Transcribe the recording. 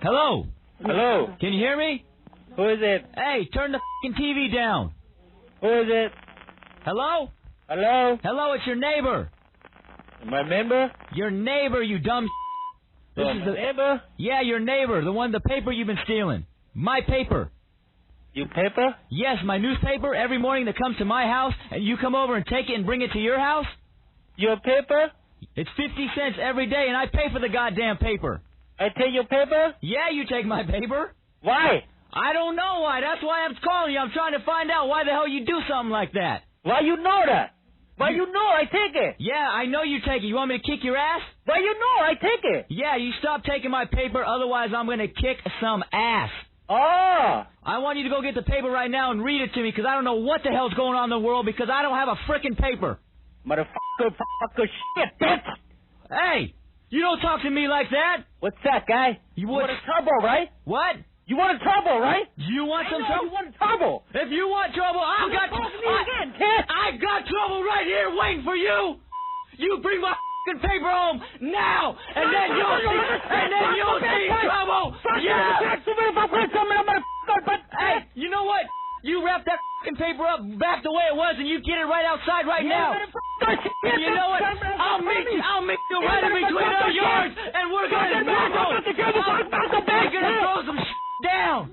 Hello? Hello? Can you hear me? Who is it? Hey, turn the fucking TV down. Who is it? Hello? Hello? Hello, it's your neighbor. My member? Your neighbor, you dumb This Oh, is my the neighbor? Yeah, your neighbor, the paper you've been stealing. My paper. You paper? Yes, my newspaper every morning that comes to my house, and you come over and take it and bring it to your house? Your paper? It's 50 cents every day, and I pay for the goddamn paper. I take your paper? Yeah, you take my paper. Why? I don't know why. That's why I'm calling you. I'm trying to find out why the hell you do something like that. Why you know that? Why you know I take it? Yeah, I know you take it. You want me to kick your ass? Why you know I take it? Yeah, you stop taking my paper, otherwise I'm going to kick some ass. Oh! I want you to go get the paper right now and read it to me, because I don't know what the hell's going on in the world, because I don't have a frickin' paper. Motherfucker, shit, bitch! Hey, you don't talk to me like that. What's that, guy? You want trouble, right? What? You want trouble, right? You want some trouble? You want trouble. If you want trouble, You I got trouble right here waiting for you. You bring my fucking paper home now, and then you'll see trouble. Yeah. Hey, you know what? You wrap that fucking paper up back the way it was, and you get it right outside right now. And you know what? I'll meet you right in between our yards, and we're gonna throw some shit down.